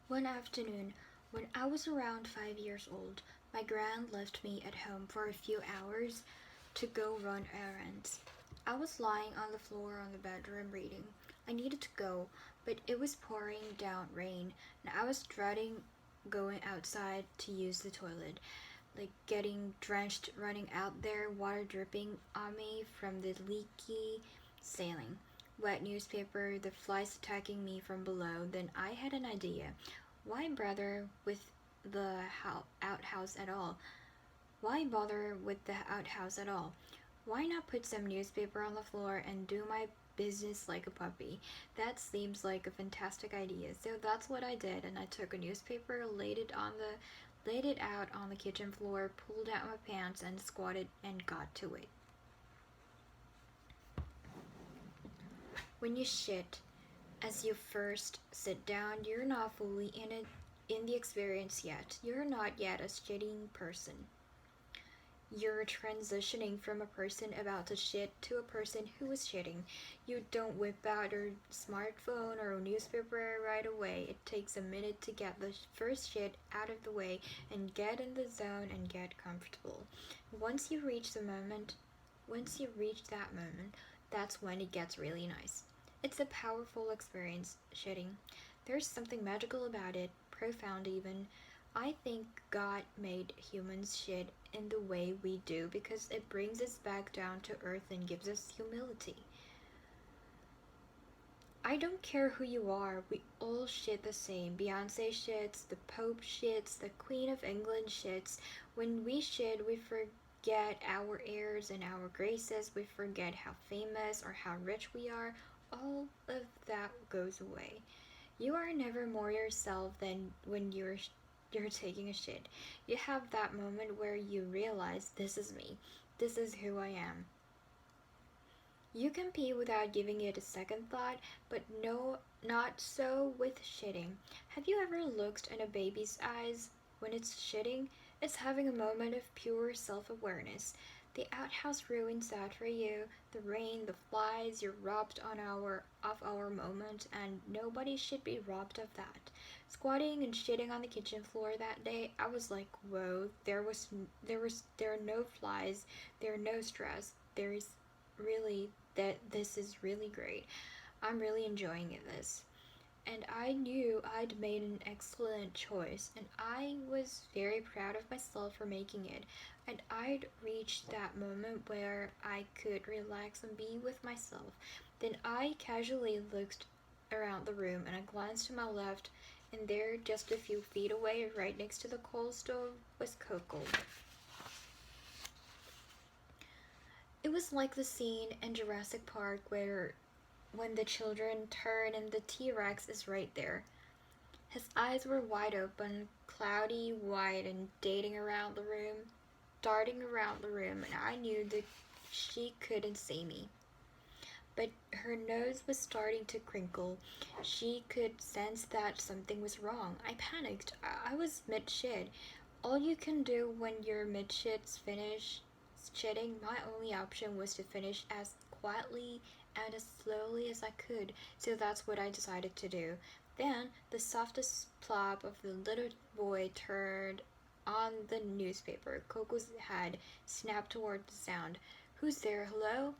One afternoon, when I was around 5 years old, my gran left me at home for a few hours to go run errands. I was lying on the floor on the bedroom reading. I needed to go, but it was pouring down rain, and I was dreading going outside to use the toilet, like getting drenched running out there, water dripping on me from the leaky ceiling. Wet newspaper, the flies attacking me from below. Then I had an idea. Why bother with the outhouse at all? Why bother with the outhouse at all? Why not put some newspaper on the floor and do my business like a puppy? That seems like a fantastic idea. So that's what I did, and I took a newspaper, laid it out on the kitchen floor, pulled out my pants and squatted and got to it. When you shit, as you first sit down, you're not fully in the experience yet. You're not yet a shitting person. You're transitioning from a person about to shit to a person who is shitting. You don't whip out your smartphone or newspaper right away. It takes a minute to get the first shit out of the way and get in the zone and get comfortable. Once you reach that moment, that's when it gets really nice. It's a powerful experience, shitting. There's something magical about it, profound even. I think God made humans shit in the way we do because it brings us back down to earth and gives us humility. I don't care who you are, we all shit the same. Beyonce shits, the Pope shits, the Queen of England shits. When we shit, we forget our airs and our graces, we forget how famous or how rich we are. All of that goes away. You are never more yourself than when you're taking a shit. You have that moment where you realize, this is me. This is who I am. You can pee without giving it a second thought, but no, not so with shitting. Have you ever looked in a baby's eyes when it's shitting? It's having a moment of pure self-awareness. The outhouse ruins that for you. The rain, the flies, you're robbed of our moment, and nobody should be robbed of that. Squatting and shitting on the kitchen floor that day, I was like, whoa, there are no flies, there are no stress. This is really great. I'm really enjoying this. And I knew I'd made an excellent choice, and I was very proud of myself for making it. And I'd reached that moment where I could relax and be with myself. Then I casually looked around the room and I glanced to my left, and there, just a few feet away, right next to the coal stove, was Coco. It was like the scene in Jurassic Park where when the children turn and the T-Rex is right there. His eyes were wide open, cloudy white, and darting around the room, and I knew that she couldn't see me. But her nose was starting to crinkle. She could sense that something was wrong. I panicked. I was mid-shit. All you can do when you're mid-shits finish shitting, my only option was to finish as quietly and as slowly as I could, so that's what I decided to do. Then the softest plop of the little boy turned on the newspaper. Coco's head snapped toward the sound. Who's there? Hello?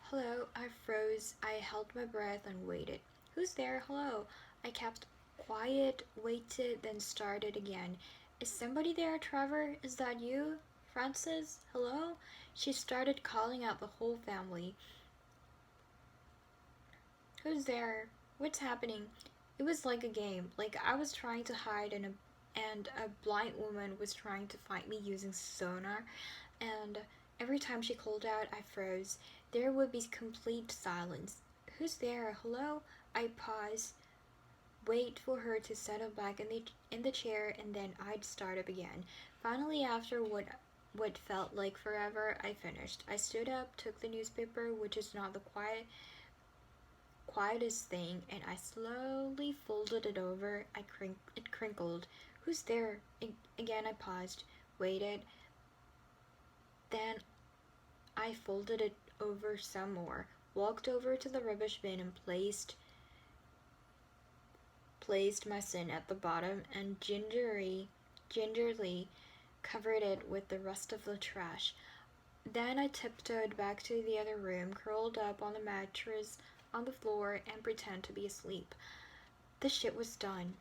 Hello? I froze. I held my breath and waited. Who's there? Hello? I kept quiet, waited, then started again. Is somebody there, Trevor? Is that you? Francis? Hello? She started calling out the whole family. Who's there? What's happening? It was like a game. Like I was trying to hide and a blind woman was trying to find me using sonar, and every time she called out, I froze. There would be complete silence. Who's there? Hello? I paused, wait for her to settle back in the chair, and then I'd start up again. Finally, after what felt like forever, I finished. I stood up, took the newspaper, which is not the quietest thing, and I slowly folded it over. It crinkled. Who's there? Again, I paused, waited. Then I folded it over some more, walked over to the rubbish bin and placed placed my sin at the bottom and gingerly covered it with the rest of the trash. Then I tiptoed back to the other room, curled up on the mattress on the floor, and pretended to be asleep. The shit was done.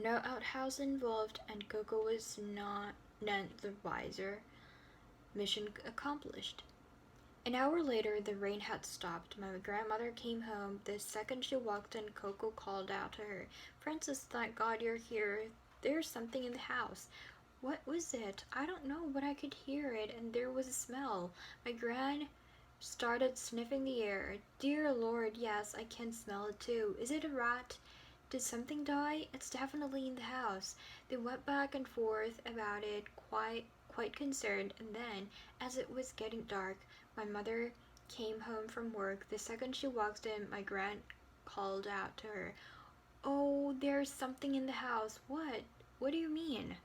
No outhouse involved, and Coco was none the wiser. Mission accomplished. An hour later, the rain had stopped. My grandmother came home. The second she walked in, Coco called out to her, "Frances, thank God you're here. There's something in the house." What was it? I don't know, but I could hear it, and there was a smell. My gran started sniffing the air. Dear Lord, yes, I can smell it too. Is it a rat? Did something die? It's definitely in the house. They went back and forth about it, quite concerned, and then, as it was getting dark, my mother came home from work. The second she walked in, my gran called out to her, "Oh, there's something in the house." What? What do you mean?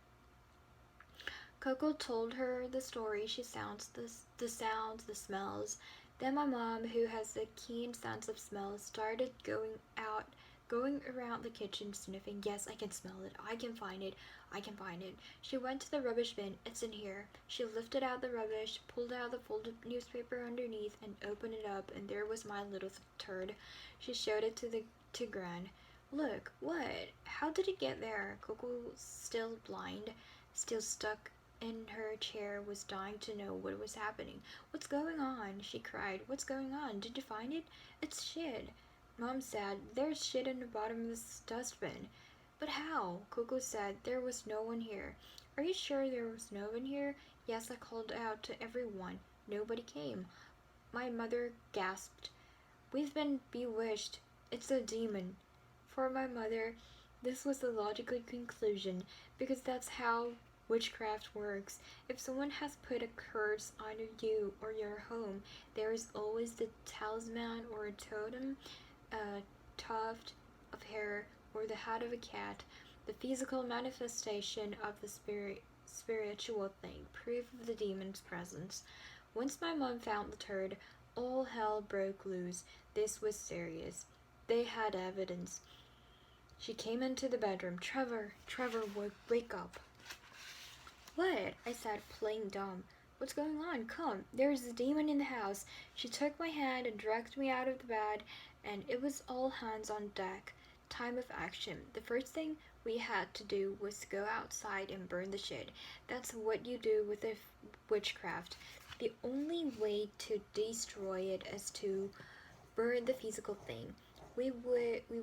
Coco told her the story. She sounds the sounds, the smells. Then my mom, who has a keen sense of smell, started going around the kitchen sniffing. Yes, I can smell it. I can find it. I can find it. She went to the rubbish bin. It's in here. She lifted out the rubbish, pulled out the folded newspaper underneath, and opened it up, and there was my little turd. She showed it to Gran. Look, what? How did it get there? Coco, still blind, still stuck in her chair, was dying to know what was happening. What's going on? She cried. What's going on? Did you find it? It's shit. Mom said, there's shit in the bottom of this dustbin. But how? Coco said, there was no one here. Are you sure there was no one here? Yes, I called out to everyone. Nobody came. My mother gasped. We've been bewitched. It's a demon. For my mother, this was the logical conclusion, because that's how witchcraft works. If someone has put a curse on you or your home, there is always the talisman or a totem, a tuft of hair, or the head of a cat, the physical manifestation of the spiritual thing, proof of the demon's presence. Once my mom found the turd, all hell broke loose. This was serious. They had evidence. She came into the bedroom. Trevor, wake up. What? I said, playing dumb. What's going on? Come, there's a demon in the house. She took my hand and dragged me out of the bed, and it was all hands on deck. Time of action. The first thing we had to do was go outside and burn the shit. That's what you do with a witchcraft. The only way to destroy it is to burn the physical thing. We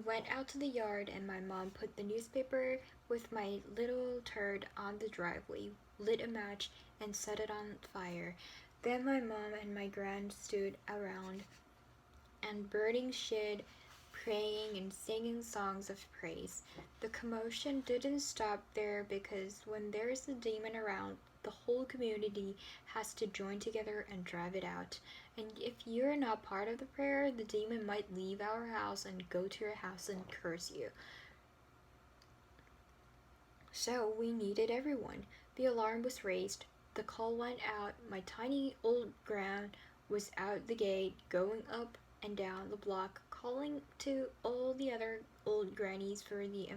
went out to the yard, and my mom put the newspaper with my little turd on the driveway, lit a match, and set it on fire. Then my mom and my gran stood around and burning shit, praying and singing songs of praise. The commotion didn't stop there, because when there's a demon around, the whole community has to join together and drive it out. And if you're not part of the prayer, the demon might leave our house and go to your house and curse you. So we needed everyone. The alarm was raised. The call went out. My tiny old gran was out the gate, going up and down the block, calling to all the other old grannies for the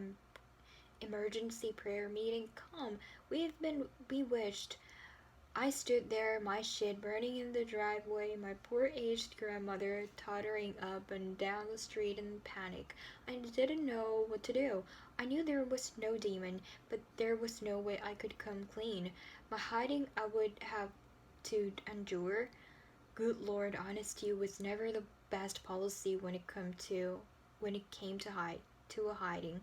emergency prayer meeting. Come, we've been bewitched. I stood there, my shit burning in the driveway, my poor aged grandmother tottering up and down the street in panic. I didn't know what to do. I knew there was no demon, but there was no way I could come clean. My hiding I would have to endure. Good Lord, honesty was never the best policy when it came to a hiding.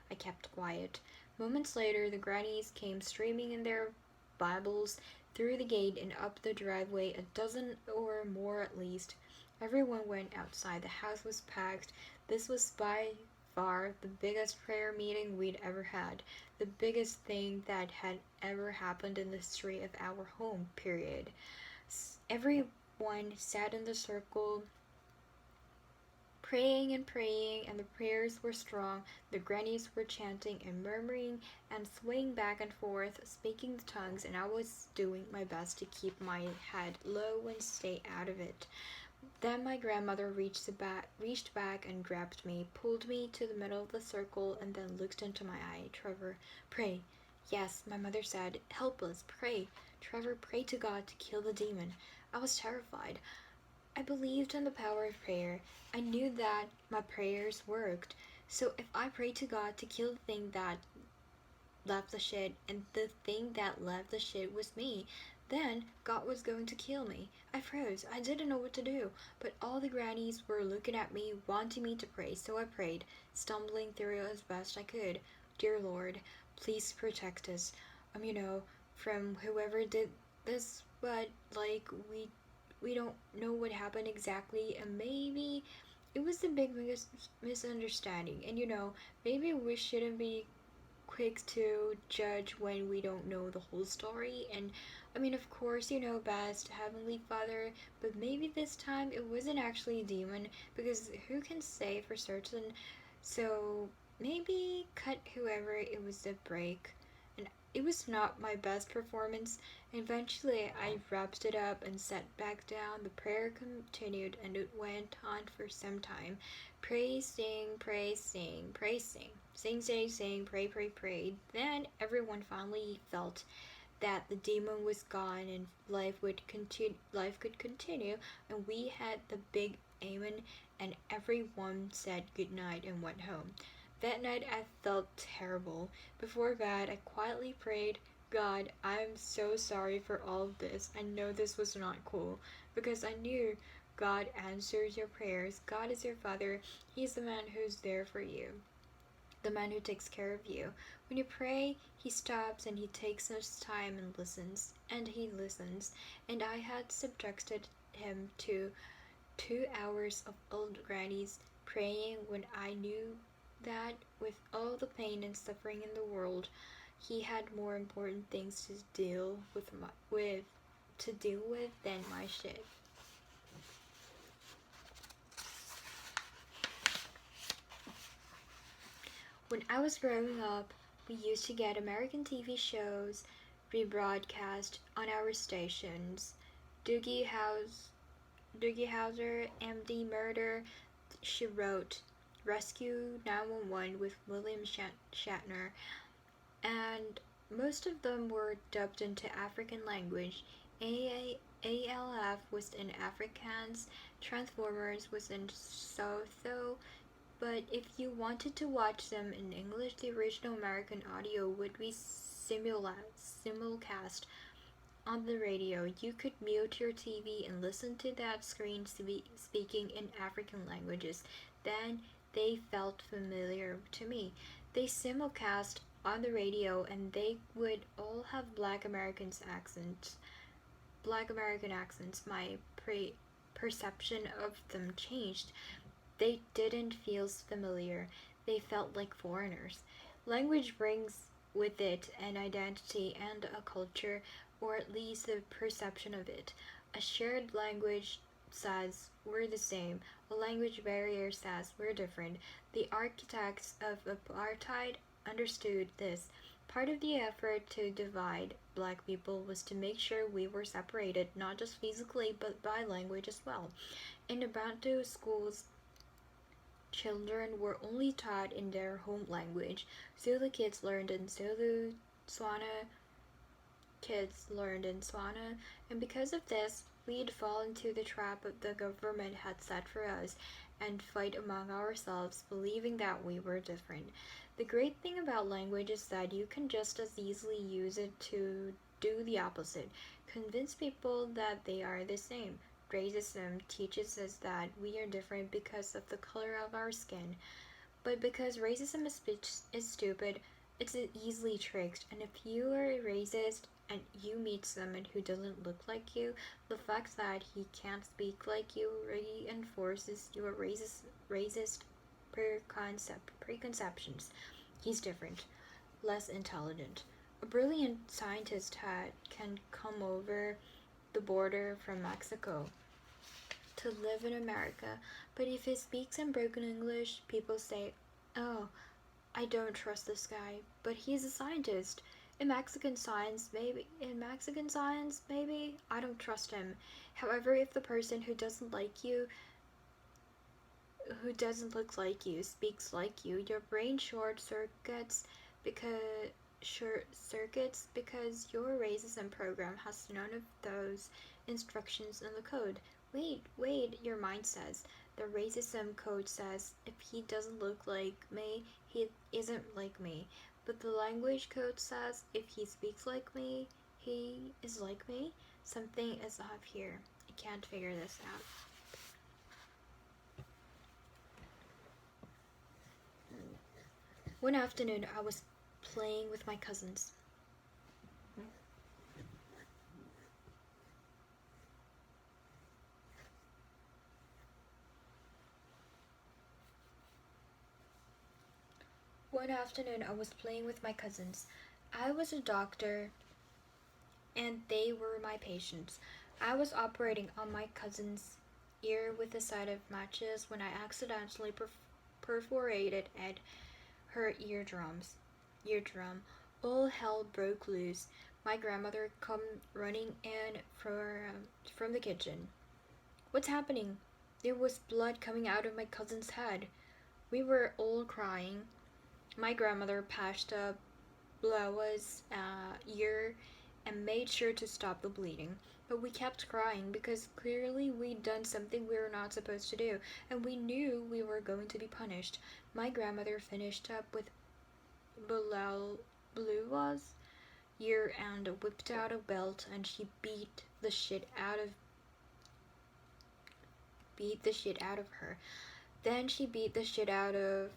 I kept quiet. Moments later, the grannies came streaming in their Bibles through the gate and up the driveway, a dozen or more at least. Everyone went outside. The house was packed. This was by far the biggest prayer meeting we'd ever had. The biggest thing that had ever happened in the history of our home, period. Everyone sat in the circle, praying, and the prayers were strong. The grannies were chanting and murmuring and swaying back and forth, speaking the tongues, and I was doing my best to keep my head low and stay out of it. Then my grandmother reached back and grabbed me, pulled me to the middle of the circle, and then looked into my eye. Trevor, pray. Yes, my mother said, help us, pray. Trevor, pray to God to kill the demon. I was terrified. I believed in the power of prayer. I knew that my prayers worked. So if I prayed to God to kill the thing that left the shit, and the thing that left the shit was me, then God was going to kill me. I froze. I didn't know what to do, but all the grannies were looking at me, wanting me to pray, so I prayed, stumbling through as best I could. Dear Lord, please protect us. From whoever did this, but we don't know what happened exactly, and maybe it was a big misunderstanding. And maybe we shouldn't be quick to judge when we don't know the whole story. And of course, you know best, Heavenly Father, but maybe this time it wasn't actually a demon, because who can say for certain? So maybe cut whoever it was a break. And it was not my best performance. Eventually, I wrapped it up and sat back down. The prayer continued, and it went on for some time. Pray, sing, pray, sing, pray, sing. Sing, sing, sing, pray, pray, pray. Then everyone finally felt that the demon was gone and life could continue, and we had the big amen, and everyone said goodnight and went home. That night I felt terrible. Before bed, I quietly prayed, God, I'm so sorry for all of this. I know this was not cool, because I knew God answers your prayers. God is your Father. He's the man who's there for you, the man who takes care of you. When you pray, he stops and he takes his time and listens. And he listens. And I had subjected him to 2 hours of old grannies praying, when I knew that with all the pain and suffering in the world, he had more important things to deal with than my shit. When I was growing up, we used to get American TV shows rebroadcast on our stations. Doogie Howser, MD Murder, She Wrote, Rescue 911 with William Shatner, and most of them were dubbed into African language. ALF was in Afrikaans, Transformers was in Sotho, but if you wanted to watch them in English, the original American audio would be simulcast on the radio. You could mute your TV and listen to that screen speaking in African languages. Then they felt familiar to me. They simulcast on the radio, and they would all have Black American accents. My perception of them changed. They didn't feel familiar. They felt like foreigners. Language brings with it an identity and a culture, or at least the perception of it. A shared language says we're the same. A language barrier says we're different. The architects of apartheid understood this. Part of the effort to divide Black people was to make sure we were separated, not just physically, but by language as well. In the Bantu schools, children were only taught in their home language. Zulu kids learned in Zulu, Tswana kids learned in Tswana, and because of this, we'd fall into the trap the government had set for us and fight among ourselves, believing that we were different. The great thing about language is that you can just as easily use it to do the opposite, convince people that they are the same. Racism teaches us that we are different because of the color of our skin, but because racism is stupid, it's easily tricked. And if you are a racist and you meet someone who doesn't look like you, the fact that he can't speak like you reinforces your racist preconceptions. He's different, less intelligent. A brilliant scientist can come over the border from Mexico to live in America, but if he speaks in broken English, people say, oh, I don't trust this guy, but he's a scientist. In Mexican science, maybe. I don't trust him. However, if the person who doesn't like you, who doesn't look like you, speaks like you, your brain short circuits your racism program has none of those instructions in the code. Wait, your mind says. The racism code says if he doesn't look like me, he isn't like me. But the language code says if he speaks like me, he is like me. Something is off here. I can't figure this out. One afternoon, I was playing with my cousins. I was a doctor, and they were my patients. I was operating on my cousin's ear with a set of matches when I accidentally perforated at her eardrum. All hell broke loose. My grandmother come running in from the kitchen. What's happening? There was blood coming out of my cousin's head. We were all crying. My grandmother patched up Blawa's ear and made sure to stop the bleeding. But we kept crying because clearly we'd done something we were not supposed to do, and we knew we were going to be punished. My grandmother finished up with Blawa's ear and whipped out a belt, and she beat the shit out of her. Then she beat the shit out of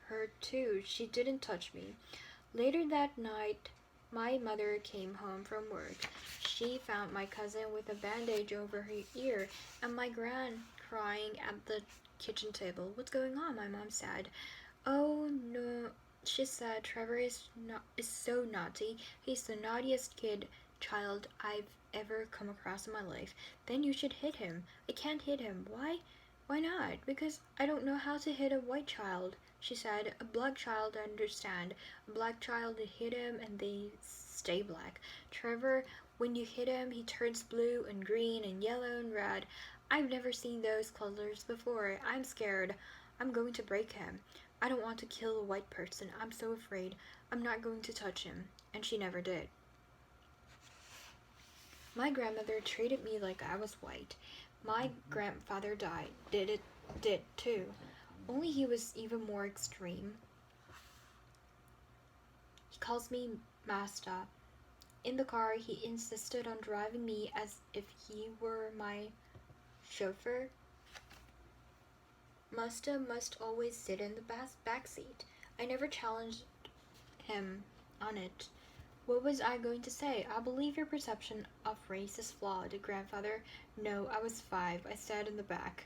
her too. She didn't touch me. Later that night, my mother came home from work. She found my cousin with a bandage over her ear and my gran crying at the kitchen table. What's going on? My mom said. Oh no, she said. Trevor is so naughty. He's the naughtiest child I've ever come across in my life. Then you should hit him. I can't hit him. Why? Why not? Because I don't know how to hit a white child, she said. A black child, I understand. A black child, hit him and they stay black. Trevor, when you hit him, he turns blue and green and yellow and red. I've never seen those colors before. I'm scared. I'm going to break him. I don't want to kill a white person. I'm so afraid. I'm not going to touch him. And she never did. My grandmother treated me like I was white. My grandfather did too. Only he was even more extreme. He calls me Masta. In the car, he insisted on driving me as if he were my chauffeur. Masta must always sit in the back seat. I never challenged him on it. What was I going to say? I believe your perception of race is flawed, grandfather. No, I was 5. I sat in the back.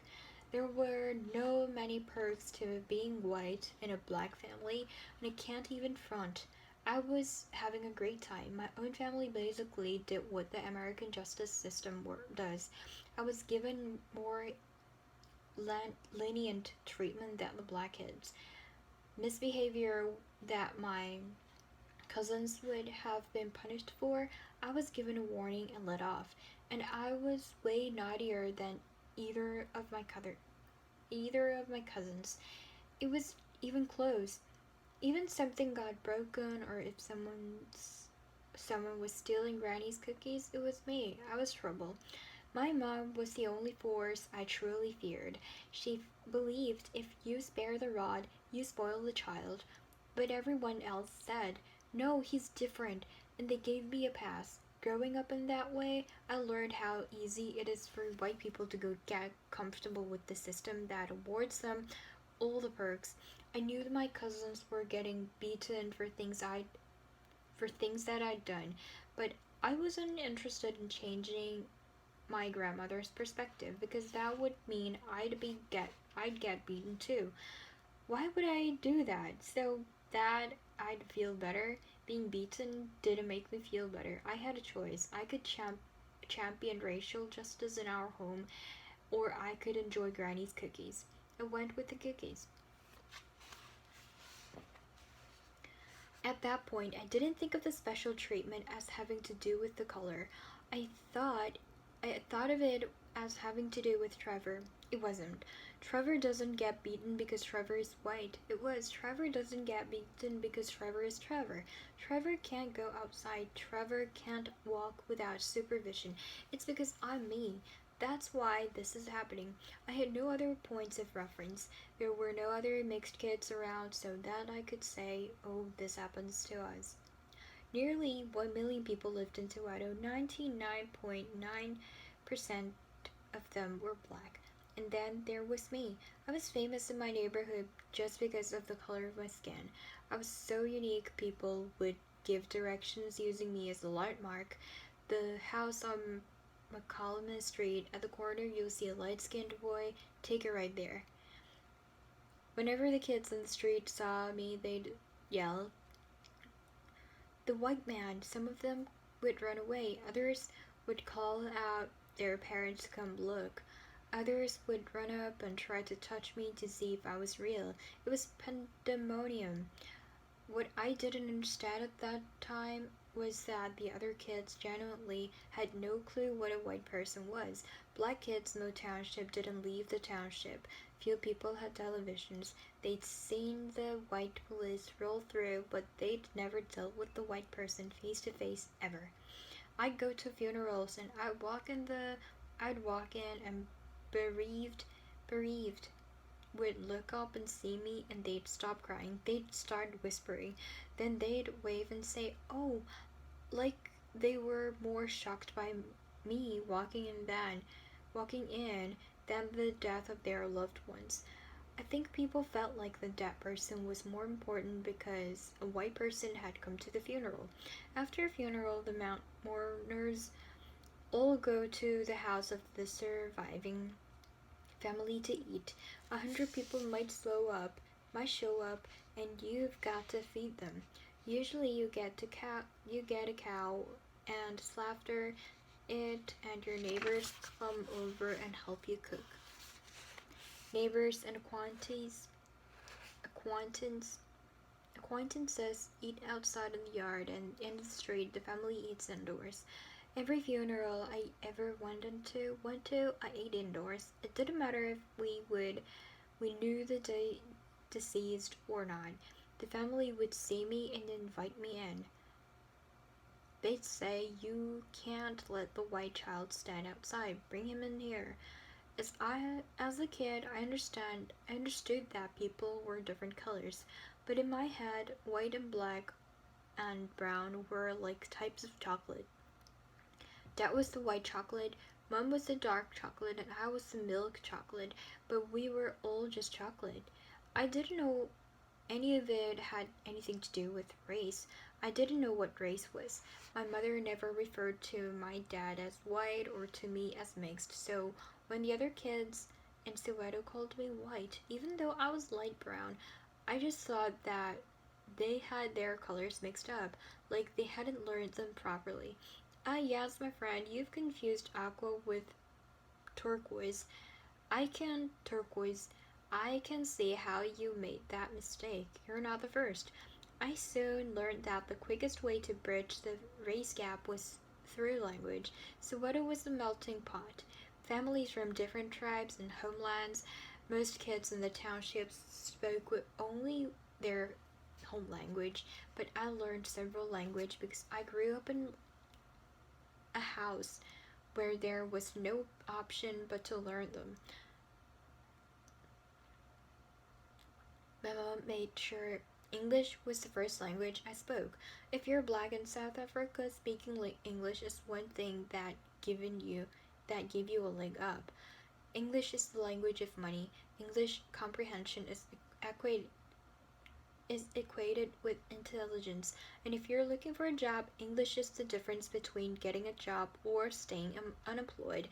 There were no many perks to being white in a black family, and I can't even front. I was having a great time. My own family basically did what the American justice system does. I was given more lenient treatment than the black kids. Misbehavior that my cousins would have been punished for, I was given a warning and let off, and I was way naughtier than either of my cousins. It was even close. Even something got broken, or if someone was stealing Granny's cookies, it was me. I was trouble. My mom was the only force I truly feared. She believed if you spare the rod, you spoil the child. But everyone else said, no, he's different, and they gave me a pass. Growing up in that way, I learned how easy it is for white people to get comfortable with the system that awards them all the perks. I knew that my cousins were getting beaten for things that I'd done, but I wasn't interested in changing my grandmother's perspective because that would mean I'd get beaten too. Why would I do that? So that I'd feel better. Being beaten didn't make me feel better. I had a choice. I could champion racial justice in our home, or I could enjoy Granny's cookies. I went with the cookies. At that point, I didn't think of the special treatment as having to do with the color. I thought of it as having to do with Trevor. It wasn't. Trevor doesn't get beaten because Trevor is white. It was. Trevor doesn't get beaten because Trevor is Trevor. Trevor can't go outside. Trevor can't walk without supervision. It's because I'm me. That's why this is happening. I had no other points of reference. There were no other mixed kids around so that I could say, oh, this happens to us. Nearly 1 million people lived in Toronto. 99.9% of them were black. And then there was me. I was famous in my neighborhood just because of the color of my skin. I was so unique, people would give directions using me as a landmark. The house on McCallum Street at the corner, you'll see a light-skinned boy. Take it right there. Whenever the kids in the street saw me, they'd yell, "The white man!" Some of them would run away. Others would call out their parents to come look. Others would run up and try to touch me to see if I was real. It was pandemonium. What I didn't understand at that time was that the other kids genuinely had no clue what a white person was. Black kids in the township didn't leave the township. Few people had televisions. They'd seen the white police roll through, but they'd never dealt with the white person face to face ever. I'd go to funerals and I'd walk in and bereaved would look up and see me and they'd stop crying. They'd start whispering. Then they'd wave and say, "Oh," like they were more shocked by me walking in than the death of their loved ones. I think people felt like the dead person was more important because a white person had come to the funeral. After a funeral, the mourners all go to the house of the surviving family to eat. 100 people might show up, and you've got to feed them. Usually you get a cow and slaughter it, and your neighbors come over and help you cook. Neighbors and acquaintances eat outside in the yard, and in the street the family eats indoors. Every funeral I ever went to, I ate indoors. It didn't matter if we knew the deceased or not. The family would see me and invite me in. They'd say, "You can't let the white child stand outside. Bring him in here." As a kid, I understood that people were different colors, but in my head, white and black and brown were like types of chocolate. Dad was the white chocolate, Mom was the dark chocolate, and I was the milk chocolate, but we were all just chocolate. I didn't know any of it had anything to do with race. I didn't know what race was. My mother never referred to my dad as white or to me as mixed, so when the other kids in Soweto called me white, even though I was light brown, I just thought that they had their colors mixed up, like they hadn't learned them properly. Ah, yes, my friend, you've confused aqua with turquoise. Turquoise. I can see how you made that mistake. You're not the first. I soon learned that the quickest way to bridge the race gap was through language. Soweto was a melting pot. Families from different tribes and homelands. Most kids in the townships spoke with only their home language, but I learned several languages because I grew up in a house where there was no option but to learn them. My mom made sure English was the first language I spoke. If you're black in South Africa, speaking English is one thing that give you a leg up. English is the language of money. English comprehension is equated with intelligence, and if you're looking for a job, English is the difference between getting a job or staying unemployed.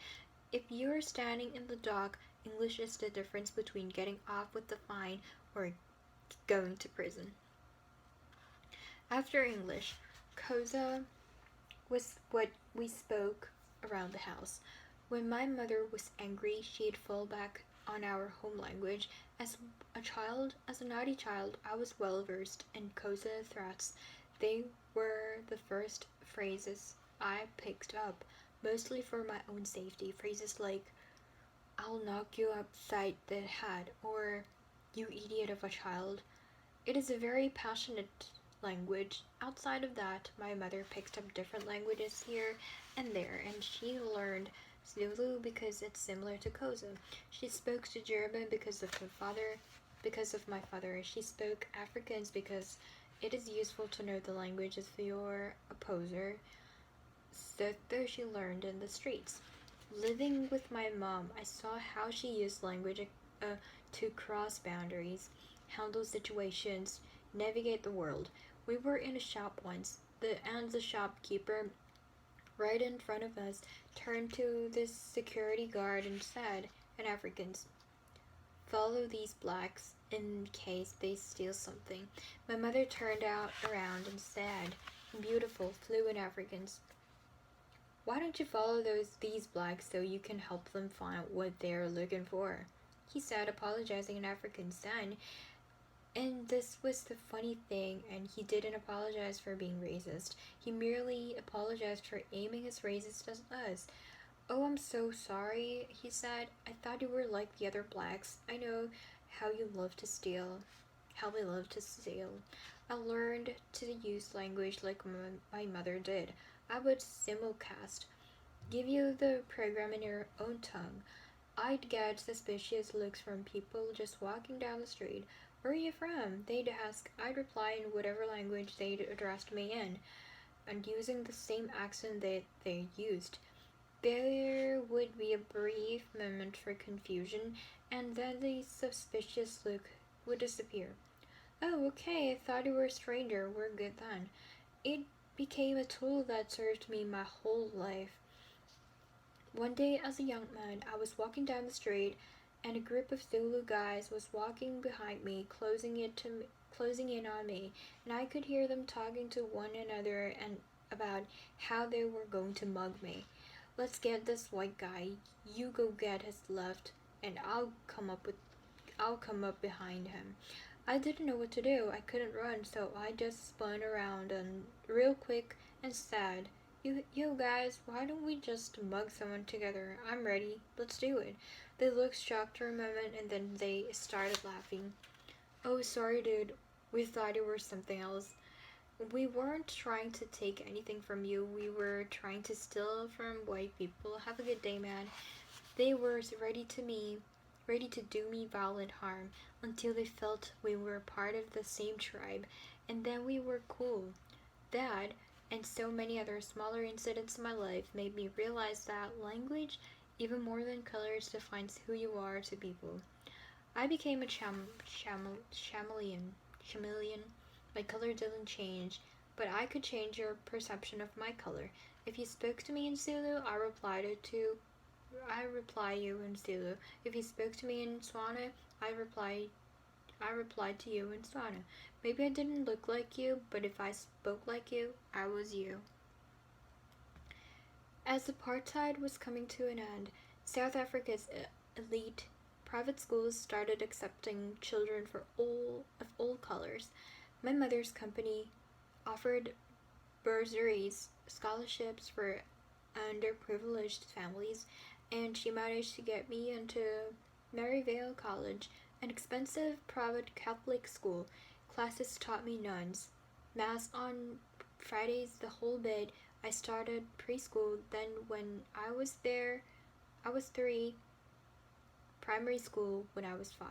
If you're standing in the dock, English is the difference between getting off with a fine or going to prison. After English, Kosa was what we spoke around the house. When my mother was angry, she'd fall back on our home language. As a naughty child, I was well versed in Kosa threats. They were the first phrases I picked up, mostly for my own safety. Phrases like, I'll knock you upside the head, or you idiot of a child. It is a very passionate language. Outside of that, my mother picked up different languages here and there, and she learned Zulu because it's similar to Kosa. She spoke to German because of my father. She spoke Afrikaans because it is useful to know the language of your opposer. Soto she learned in the streets. Living with my mom, I saw how she used language to cross boundaries, handle situations, navigate the world. We were in a shop once, and the shopkeeper, right in front of us, turned to the security guard and said, in Afrikaans, follow these blacks in case they steal something. My mother turned around and said, in beautiful, fluent Afrikaans, why don't you follow these blacks so you can help them find what they're looking for? He said, apologizing in Afrikaans then. And this was the funny thing, and he didn't apologize for being racist. He merely apologized for aiming as racist as us. Oh, I'm so sorry, he said. I thought you were like the other blacks. I know how you love to steal. How we love to steal. I learned to use language like my mother did. I would simulcast, give you the program in your own tongue. I'd get suspicious looks from people just walking down the street. Where are you from? They'd ask. I'd reply in whatever language they'd addressed me in, and using the same accent that they used. There would be a brief moment for confusion, and then the suspicious look would disappear. Oh, okay, I thought you were a stranger. We're good then. It became a tool that served me my whole life. One day, as a young man, I was walking down the street, and a group of Zulu guys was walking behind me, closing in on me, and I could hear them talking to one another and about how they were going to mug me. Let's get this white guy. You go get his left, and I'll come up behind him. I didn't know what to do. I couldn't run, so I just spun around and real quick and said, You guys, why don't we just mug someone together? I'm ready. Let's do it. They looked shocked for a moment and then they started laughing. Oh, sorry, dude. We thought you were something else. We weren't trying to take anything from you. We were trying to steal from white people. Have a good day, man. They were ready to do me violent harm until they felt we were part of the same tribe, and then we were cool. That, and so many other smaller incidents in my life, made me realize that language, even more than colors, defines who you are to people. I became a chameleon. My color didn't change, but I could change your perception of my color. If you spoke to me in Zulu, I reply you in Zulu. If you spoke to me in Swana, I replied to you in Swana. Maybe I didn't look like you, but if I spoke like you, I was you. As apartheid was coming to an end, South Africa's elite private schools started accepting children of all colors. My mother's company offered bursaries, scholarships for underprivileged families, and she managed to get me into Maryvale College, an expensive private Catholic school. Classes taught me nuns. Mass on Fridays, the whole bit. I started preschool. Then when I was 3. Primary school when I was 5.